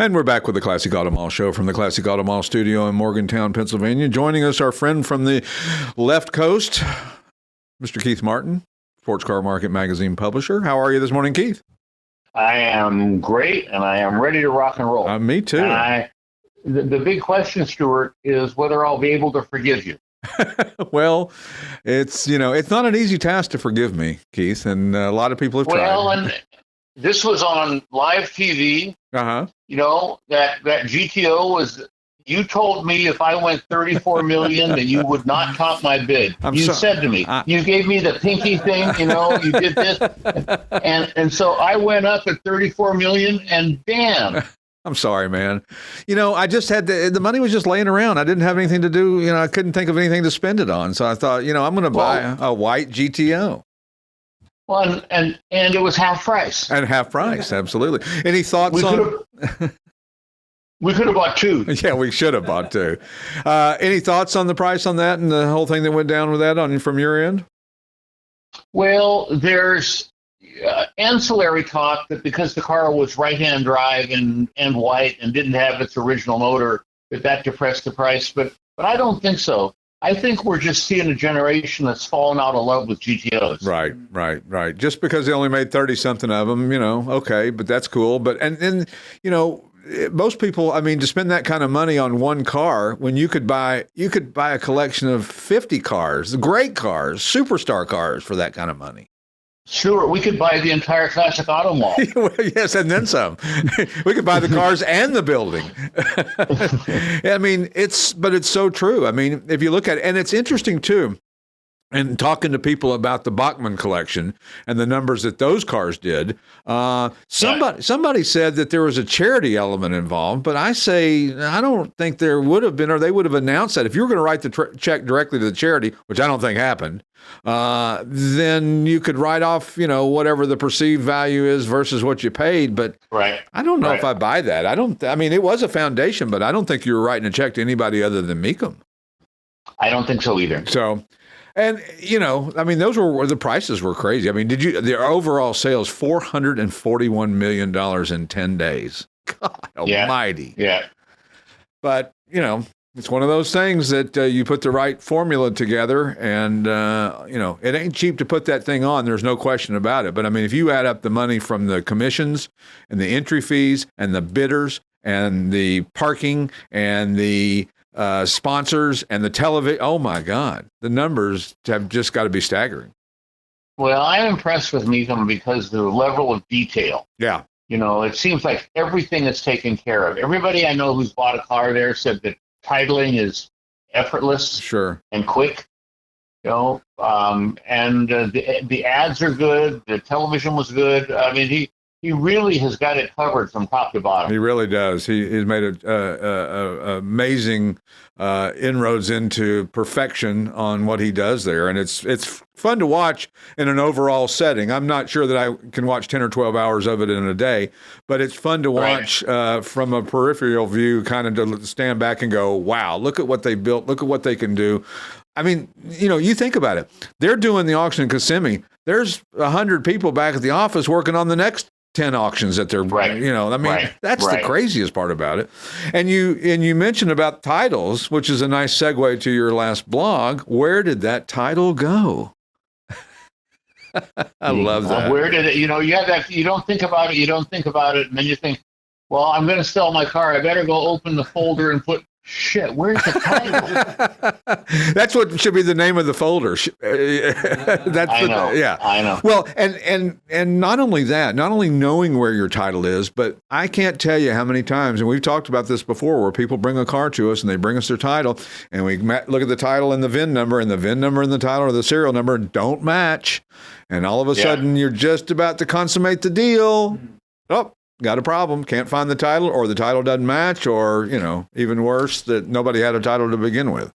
And we're back with the Classic Auto Mall Show from the Classic Auto Mall studio in Morgantown, Pennsylvania. Joining us, our friend from the left coast, Mr. Keith Martin, Sports Car Market Magazine publisher. How are you this morning, Keith? I am great, and I am ready to rock and roll. Me too. The big question, Stuart, is whether I'll be able to forgive you. Well, it's not an easy task to forgive me, Keith, and a lot of people have tried. Well, and this was on live TV. Uh-huh. You know, that GTO was, you told me if I went 34 million that you would not top my bid. Said to me, you gave me the pinky thing, you did this. And so I went up at 34 million and damn. I'm sorry, man. I just had the money was just laying around. I didn't have anything to do. I couldn't think of anything to spend it on. So I thought, I'm going to buy a white GTO. Well, and it was half price. And half price, absolutely. Any thoughts We could have bought two. Yeah, we should have bought two. Any thoughts on the price on that and the whole thing that went down with that from your end? Well, there's ancillary talk that because the car was right-hand drive and white and didn't have its original motor, that depressed the price. But I don't think so. I think we're just seeing a generation that's fallen out of love with GTOs. Right. Just because they only made 30-something of them, okay, but that's cool. But and most people, to spend that kind of money on one car when you could buy a collection of 50 cars, great cars, superstar cars for that kind of money. Sure, we could buy the entire Classic Auto Mall. Well, yes, and then some. We could buy the cars and the building. It's so true. If you look at it, and it's interesting too, and talking to people about the Bachmann collection and the numbers that those cars did, somebody said that there was a charity element involved, but I say I don't think there would have been, or they would have announced that. If you were going to write the check directly to the charity, which I don't think happened, then you could write off, whatever the perceived value is versus what you paid. But I don't know if I buy that. It was a foundation, but I don't think you were writing a check to anybody other than Mecum. I don't think so either. So. And, those were, the prices were crazy. Their overall sales, $441 million in 10 days. God almighty. Yeah. But, it's one of those things that you put the right formula together and, it ain't cheap to put that thing on. There's no question about it. But, if you add up the money from the commissions and the entry fees and the bidders and the parking and the sponsors and the television. Oh my God, the numbers have just got to be staggering. Well, I'm impressed with Mecum because the level of detail. Yeah. It seems like everything is taken care of. Everybody I know who's bought a car there said that titling is effortless. Sure. And quick. And the ads are good. The television was good. He really has got it covered from top to bottom. He really does. He's made amazing inroads into perfection on what he does there, and it's fun to watch in an overall setting. I'm not sure that I can watch 10 or 12 hours of it in a day, but it's fun to watch from a peripheral view, kind of to stand back and go, wow, look at what they built, look at what they can do. You think about it. They're doing the auction in Kissimmee. There's 100 people back at the office working on the next 10 auctions that they're, that's the craziest part about it. And you mentioned about titles, which is a nice segue to your last blog. Where did that title go? I love that. Where did it, you have that, you don't think about it, and then you think, well, I'm going to sell my car. I better go open the folder and put, shit, where's the title? That's what should be the name of the folder. I know. Well, and not only that, not only knowing where your title is, but I can't tell you how many times, and we've talked about this before, where people bring a car to us and they bring us their title, and we look at the title and the VIN number, and the VIN number and the title or the serial number don't match, and all of a sudden you're just about to consummate the deal. Oh, got a problem, can't find the title, or the title doesn't match, or, even worse, that nobody had a title to begin with.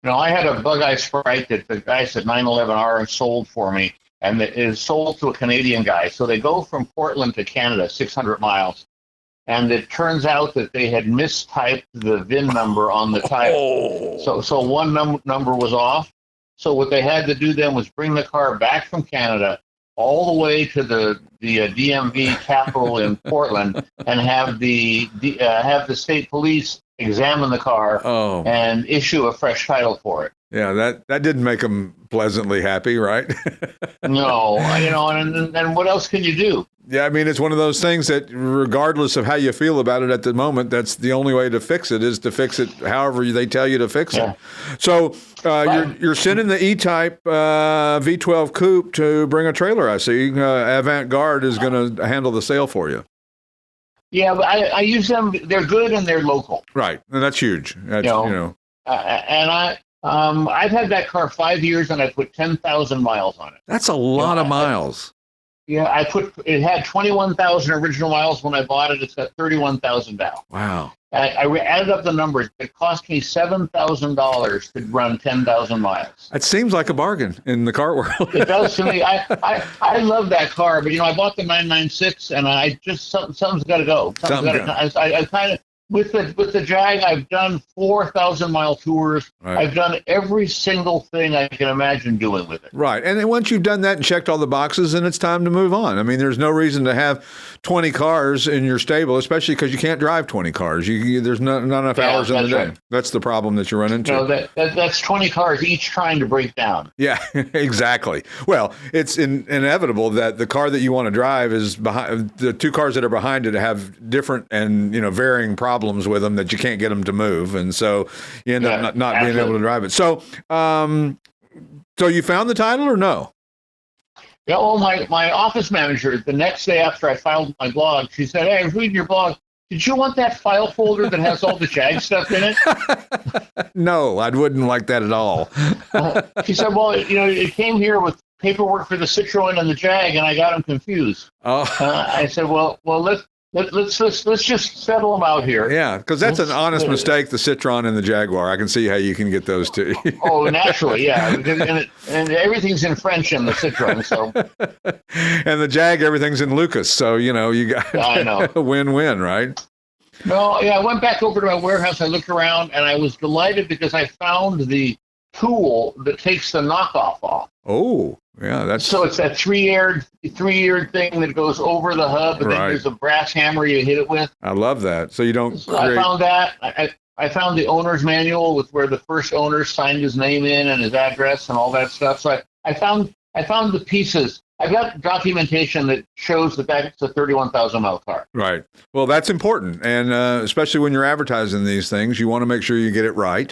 I had a Bug-Eye Sprite that the guy said 911R sold for me, and it is sold to a Canadian guy. So they go from Portland to Canada, 600 miles, and it turns out that they had mistyped the VIN number on the title. So one number was off. So what they had to do then was bring the car back from Canada, all the way to the DMV capital in Portland and have the state police examine the car and issue a fresh title for it. Yeah, that didn't make them pleasantly happy, right? No, and what else can you do? Yeah, I mean, it's one of those things that regardless of how you feel about it at the moment, that's the only way to fix it is to fix it however they tell you to fix it. So you're sending the E-Type V12 Coupe to bring a trailer, I see. Avant-Garde is going to handle the sale for you. Yeah, but I use them. They're good and they're local. Right, and that's huge. That's, I've had that car 5 years and I put 10,000 miles on it. That's a lot of miles. It had 21,000 original miles when I bought it. It's got 31,000 now. Wow. I added up the numbers. It cost me $7,000 to run 10,000 miles. It seems like a bargain in the car world. It does to me. I love that car, but I bought the 996, and I just something's got to go. I kind of with the Jag. I've done 4,000 mile tours. Right. I've done every single thing I can imagine doing with it. Right, and then once you've done that and checked all the boxes, then it's time to move on. I mean, there's no reason to have 20 cars in your stable, especially because you can't drive 20 cars. There's not enough hours in the day. Right. That's the problem that you run into. No, that's 20 cars each trying to break down. Yeah, exactly. Well, it's inevitable that the car that you want to drive is behind. The two cars that are behind it have different and varying problems with them that you can't get them to move, and so you end up not being able to drive it. So, so you found the title or no? Yeah, well, my office manager, the next day after I filed my blog, she said, "Hey, I was reading your blog. Did you want that file folder that has all the Jag stuff in it?" No, I wouldn't like that at all. She said, "Well, it came here with paperwork for the Citroen and the Jag, and I got them confused." I said, "Well, let's just settle them out here." Yeah, because that's an honest mistake, the Citroen and the Jaguar. I can see how you can get those two. Oh, naturally, yeah. And everything's in French in the Citroen, so. And the Jag, everything's in Lucas, so, you got a win-win, right? No, yeah, I went back over to my warehouse, I looked around, and I was delighted because I found the tool that takes the knockoff off. Oh, yeah, so it's that three-eared thing that goes over the hub, and then there's a brass hammer you hit it with. I love that. So you don't. So I found that. I found the owner's manual with where the first owner signed his name in and his address and all that stuff. So I found the pieces. I've got documentation that shows that that's a 31,000 mile car. Right. Well, that's important. And especially when you're advertising these things, you want to make sure you get it right.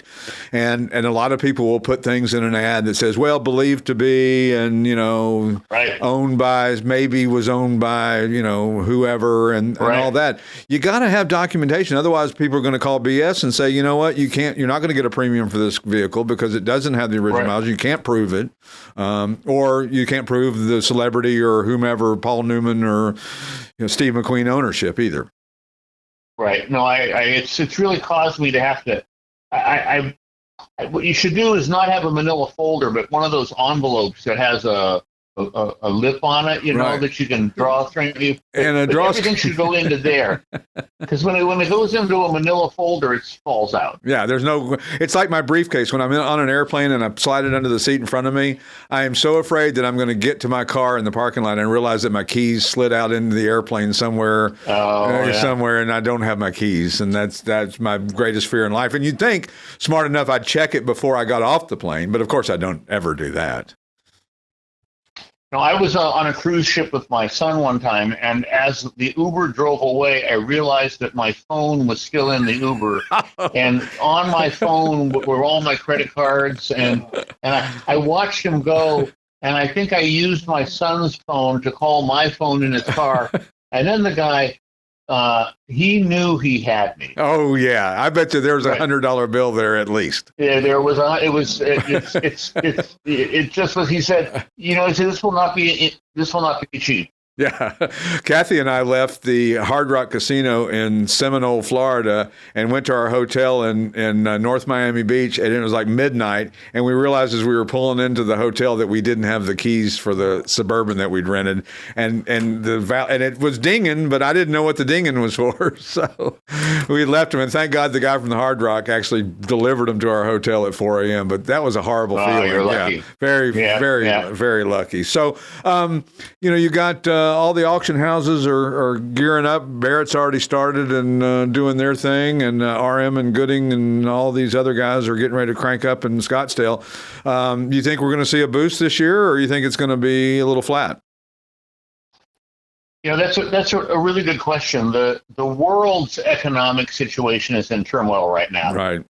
And a lot of people will put things in an ad that says, well, believed to be, and, owned by, maybe was owned by, whoever and all that. You got to have documentation. Otherwise, people are going to call BS and say, you know what, you're not going to get a premium for this vehicle because it doesn't have the original miles. You can't prove it. Or you can't prove the celebrity or whomever, Paul Newman or Steve McQueen ownership either. Right. No, it's really caused me to have to. What you should do is not have a manila folder, but one of those envelopes that has a lip on it, that you can draw through. Everything should go into there, because when it goes into a manila folder, it falls out. Yeah, it's like my briefcase. When I'm on an airplane and I slide it under the seat in front of me, I am so afraid that I'm going to get to my car in the parking lot and realize that my keys slid out into the airplane somewhere, and I don't have my keys, and that's my greatest fear in life. And you'd think, smart enough, I'd check it before I got off the plane, but of course I don't ever do that. No, I was on a cruise ship with my son one time, and as the Uber drove away, I realized that my phone was still in the Uber, and on my phone were all my credit cards, and I watched him go, and I think I used my son's phone to call my phone in his car, and then the guy, he knew he had me. Oh yeah, I bet you there was $100 bill there at least. Yeah, there was. It just was. He said, this will not be cheap. Yeah. Kathy and I left the Hard Rock Casino in Seminole, Florida, and went to our hotel in North Miami Beach, and it was like midnight, and we realized as we were pulling into the hotel that we didn't have the keys for the Suburban that we'd rented, and it was dinging, but I didn't know what the dinging was for, so we left them, and thank God the guy from the Hard Rock actually delivered them to our hotel at 4 a.m. But that was a horrible feeling. You're lucky. Yeah, very lucky. So, you got all the auction houses are gearing up. Barrett's already started and doing their thing, and RM and Gooding and all these other guys are getting ready to crank up in Scottsdale. You think we're going to see a boost this year, or you think it's going to be a little flat? That's a really good question. The world's economic situation is in turmoil right now. Right.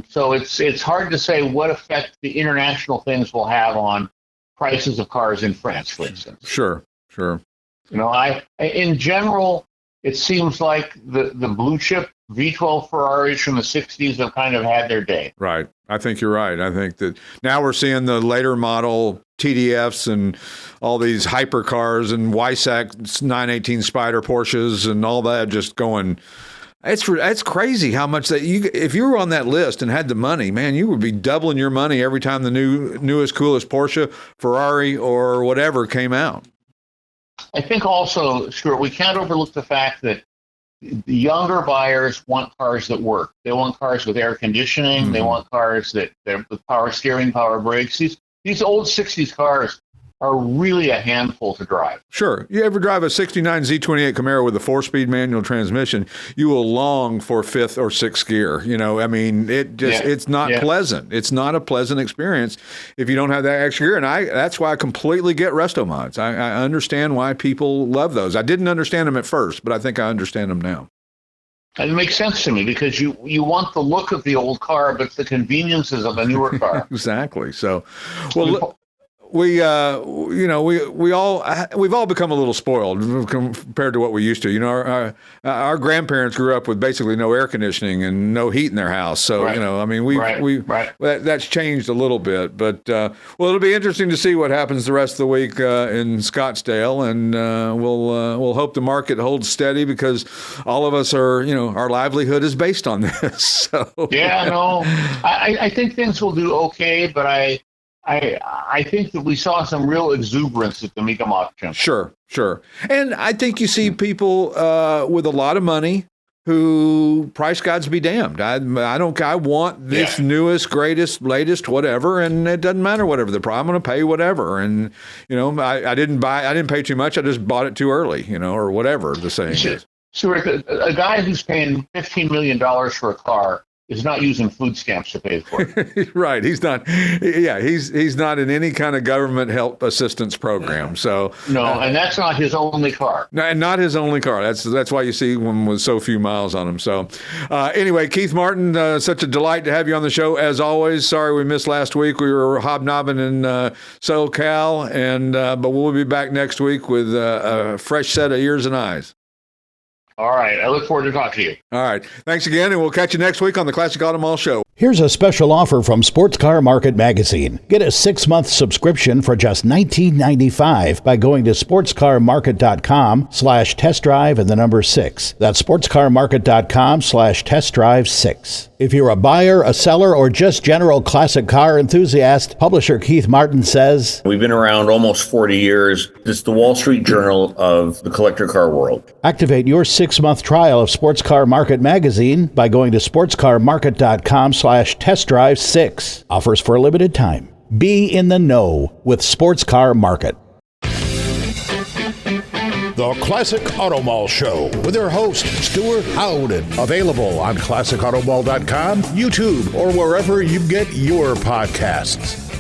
So it's hard to say what effect the international things will have on prices of cars in France, for instance. Sure. In general, it seems like the blue chip V12 Ferraris from the 60s have kind of had their day. Right. I think you're right. I think that now we're seeing the later model TDFs and all these hypercars and Weissach 918 Spider Porsches and all that just going. It's crazy how much that if you were on that list and had the money, man, you would be doubling your money every time the newest, coolest Porsche, Ferrari, or whatever came out. I think also, Stuart, we can't overlook the fact that the younger buyers want cars that work. They want cars with air conditioning. Mm-hmm. They want cars with power steering, power brakes. These old 60s cars are really a handful to drive. Sure. You ever drive a 69 Z28 Camaro with a 4-speed manual transmission, you will long for 5th or 6th gear. It's not pleasant. It's not a pleasant experience if you don't have that extra gear. And that's why I completely get resto mods. I understand why people love those. I didn't understand them at first, but I think I understand them now. It makes sense to me because you want the look of the old car, but the conveniences of a newer car. Exactly. So, well, we've all become a little spoiled compared to what we used to. Our grandparents grew up with basically no air conditioning and no heat in their house. So, right. That's changed a little bit. But, it'll be interesting to see what happens the rest of the week in Scottsdale. And we'll hope the market holds steady because all of us are, our livelihood is based on this. So. Yeah, no, I think things will do okay, but I think that we saw some real exuberance at the Mecum Auction. Sure. And I think you see people with a lot of money who price gods be damned. I want this newest, greatest, latest, whatever, and it doesn't matter whatever the price. I'm going to pay whatever. And, I didn't pay too much. I just bought it too early, or whatever the saying is. Stuart, a guy who's paying $15 million for a car is not using food stamps to pay for it. Right. He's not. Yeah, he's not in any kind of government help assistance program. So no, and that's not his only car. And not his only car. That's why you see one with so few miles on him. So anyway, Keith Martin, such a delight to have you on the show as always. Sorry we missed last week. We were hobnobbing in SoCal, and but we'll be back next week with a fresh set of ears and eyes. All right. I look forward to talking to you. All right. Thanks again, and we'll catch you next week on the Classic Auto Mall Show. Here's a special offer from Sports Car Market Magazine. Get a 6-month subscription for just $19.95 by going to sportscarmarket.com/test drive and the number 6. That's sportscarmarket.com/test drive 6. If you're a buyer, a seller, or just general classic car enthusiast, publisher Keith Martin says, we've been around almost 40 years. It's the Wall Street Journal of the collector car world. Activate your 6-month trial of Sports Car Market Magazine by going to sportscarmarket.com/test drive 6. Offers for a limited time. Be in the know with Sports Car Market. The Classic Auto Mall Show with their host, Stuart Howden. Available on classicautomall.com, YouTube, or wherever you get your podcasts.